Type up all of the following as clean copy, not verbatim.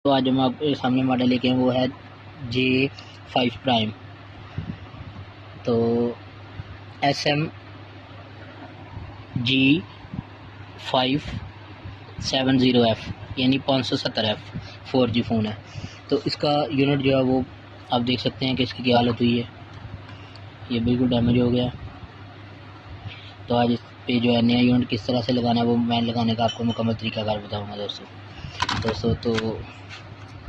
तो आज हम आपके सामने मॉडल लेके हैं वो है J5 प्राइम। तो SMG570F यानी 570F 4G फ़ोन है। तो इसका यूनिट जो है वो आप देख सकते हैं कि इसकी क्या हालत हुई है। ये बिल्कुल डैमेज हो गया। तो आज इस पे जो है नया यूनिट किस तरह से लगाना है वो मैं लगाने का आपको मुकम्मल तरीकाकार बताऊंगा दोस्तों। तो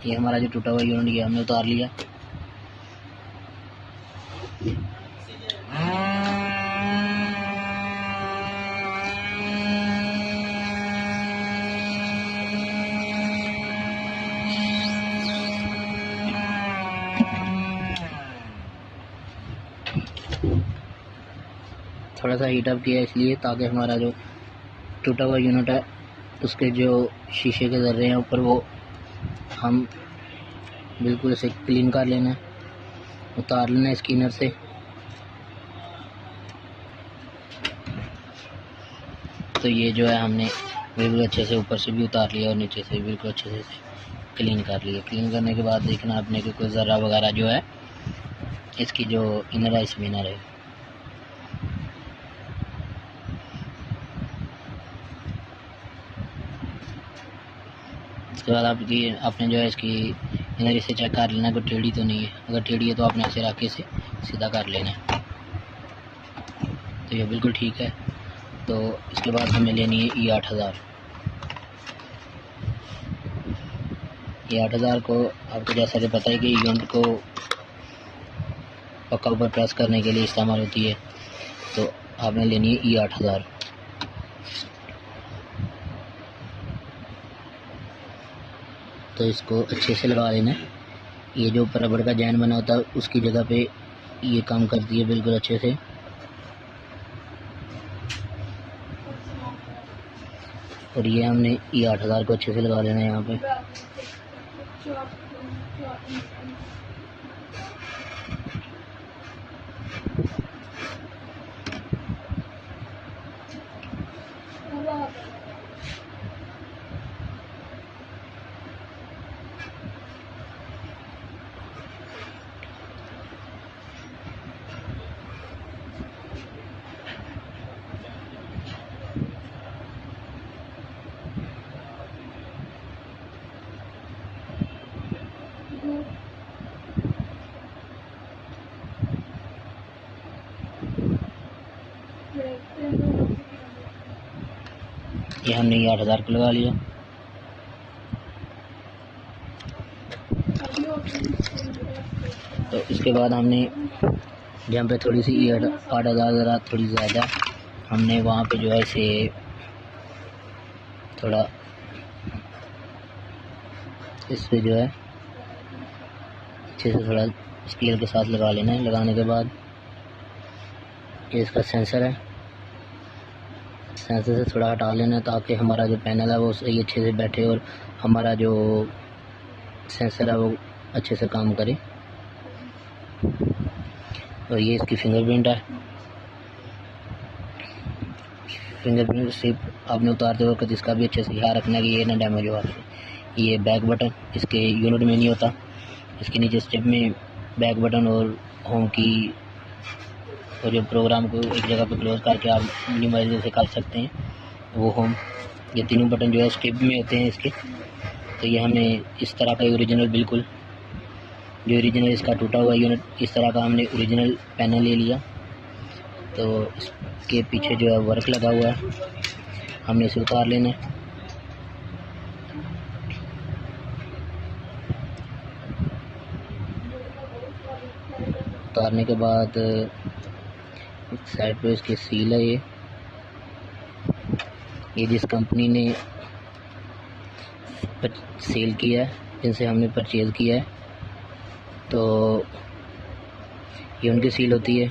ये हमारा जो टूटा हुआ यूनिट ये हमने उतार लिया। थोड़ा सा हीट अप किया इसलिए ताकि हमारा जो टूटा हुआ यूनिट है उसके जो शीशे के ज़र्रे हैं ऊपर वो हम बिल्कुल इसे क्लीन कर लेना है, उतार लेना है स्किनर से। तो ये जो है हमने बिल्कुल अच्छे से ऊपर से भी उतार लिया और नीचे से बिल्कुल अच्छे से क्लीन कर लिया। क्लीन करने के बाद देखना आपने कि कोई ज़र्रा वगैरह जो है इसकी जो इनर है इसमें ना रहे। उसके बाद आपने जो है इसकी इनर से चेक कर लेना कोई टेढ़ी तो नहीं है। अगर टेढ़ी है तो आपने ऐसे रख के इसे सीधा कर लेना है। तो ये बिल्कुल ठीक है। तो इसके बाद हमें लेनी है E8000। E8000 को आपको जैसा कि पता है कि यूनिट को पक्का ऊपर प्रेस करने के लिए इस्तेमाल होती है। तो आपने लेनी है E8000। तो इसको अच्छे से लगा लेना है। ये जो ऊपर रबड़ का जैन बना होता है उसकी जगह पे ये काम करती है बिल्कुल अच्छे से। और ये हमने E8000 को अच्छे से लगा लेना है यहाँ पे। ये हमने E8000 को लगा लिया। तो इसके बाद हमने जहाँ पे थोड़ी सी E8000 ज़रा थोड़ी ज़्यादा हमने वहाँ पे जो है इसे थोड़ा इस पे जो है अच्छे से थोड़ा स्केल के साथ लगा लेना है। लगाने के बाद ये इसका सेंसर है, सेंसर से थोड़ा हटा लेना है ताकि हमारा जो पैनल है वो सही अच्छे से बैठे और हमारा जो सेंसर है वो अच्छे से काम करे। और ये इसकी फिंगरप्रिंट है। फिंगरप्रिंट सिर्फ आपने उतारते वक्त इसका भी अच्छे से ख्याल रखना है कि ये ना डैमेज हो आपसे। ये बैक बटन इसके यूनिट में नहीं होता, इसके नीचे स्टेप में बैक बटन और होम की और जो प्रोग्राम को एक जगह पे क्लोज करके आप मिनिमाइज से कर सकते हैं वो होम। ये तीनों बटन जो है स्टेप में होते हैं इसके। तो ये हमें इस तरह का ओरिजिनल बिल्कुल जो ओरिजिनल इसका टूटा हुआ यूनिट इस तरह का हमने ओरिजिनल पैनल ले लिया। तो इसके पीछे जो है वर्क लगा हुआ है, हमने इसे उतार लेना है। उतारने के बाद साइड पे इसकी सील है। ये जिस कंपनी ने सेल किया है, जिनसे हमने परचेज़ किया है, तो ये उनकी सील होती है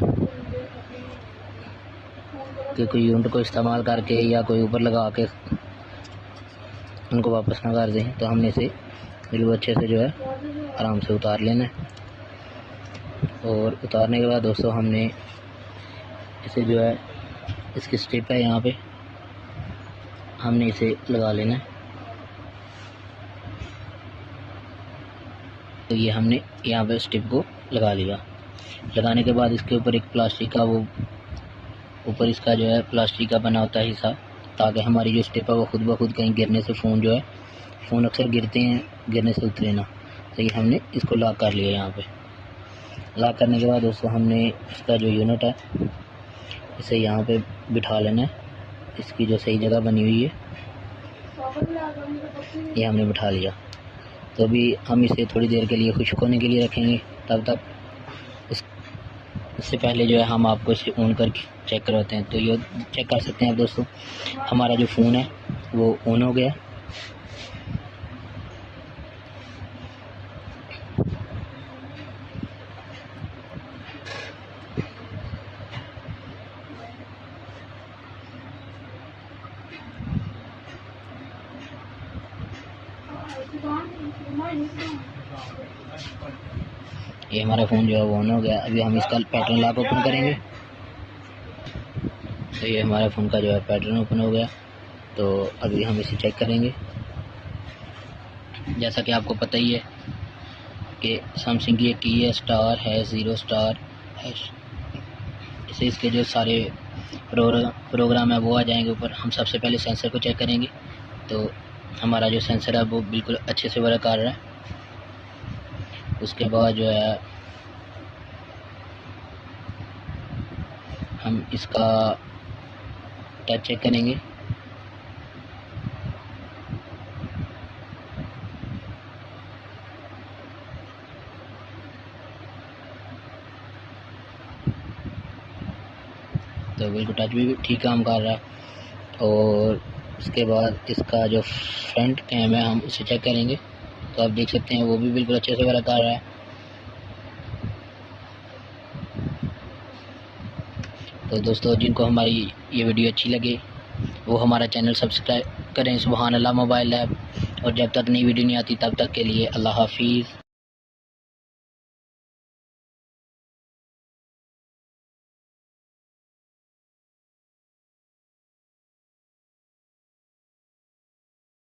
कि कोई यूनिट को इस्तेमाल करके या कोई ऊपर लगा के उनको वापस ना कर दें। तो हमने इसे बिल्कुल अच्छे से जो है आराम से उतार लेना है। और उतारने के बाद दोस्तों हमने इसे जो है इसकी स्ट्रिप है यहाँ पे हमने इसे लगा लेना है। तो ये हमने यहाँ पे स्टिप को लगा लिया। लगाने के बाद इसके ऊपर एक प्लास्टिक का वो ऊपर इसका जो है प्लास्टिक का बना होता है हिस्सा, ताकि हमारी जो स्टिप है वो खुद ब खुद कहीं गिरने से फ़ोन अक्सर गिरते हैं, गिरने से उतरे ना। तो ये हमने इसको लॉक कर लिया। यहाँ पे लॉक करने के बाद दोस्तों हमने इसका जो यूनिट है इसे यहाँ पे बिठा लेना है। इसकी जो सही जगह बनी हुई है ये हमने बिठा लिया। तो अभी हम इसे थोड़ी देर के लिए खुश्क होने के लिए रखेंगे। तब तक इससे पहले जो है हम आपको इसे ऑन करके चेक करवाते हैं। तो ये चेक कर सकते हैं आप दोस्तों, हमारा जो फ़ोन है वो ऑन हो गया। ये हमारा फ़ोन जो है वो ऑन हो गया। अभी हम इसका पैटर्न लॉक ओपन करेंगे। तो ये हमारे फ़ोन का जो है पैटर्न ओपन हो गया। तो अभी हम इसे चेक करेंगे। जैसा कि आपको पता ही है कि सैमसंग की एक की है स्टार है 0 स्टार है, इसे इसके जो सारे प्रोग्राम है वो आ जाएंगे ऊपर। हम सबसे पहले सेंसर को चेक करेंगे। तो हमारा जो सेंसर है वो बिल्कुल अच्छे से वर्क कर रहा है। उसके बाद जो है हम इसका टच चेक करेंगे। तो बिल्कुल टच भी ठीक काम कर रहा है। और उसके बाद इसका जो फ्रंट कैम है हम उसे चेक करेंगे। तो आप देख सकते हैं वो भी बिल्कुल अच्छे से वर्क कर रहा है। तो दोस्तों, जिनको हमारी ये वीडियो अच्छी लगे वो हमारा चैनल सब्सक्राइब करें। सुभान अल्लाह मोबाइल ऐप। और जब तक नई वीडियो नहीं आती तब तक के लिए अल्लाह हाफिज़।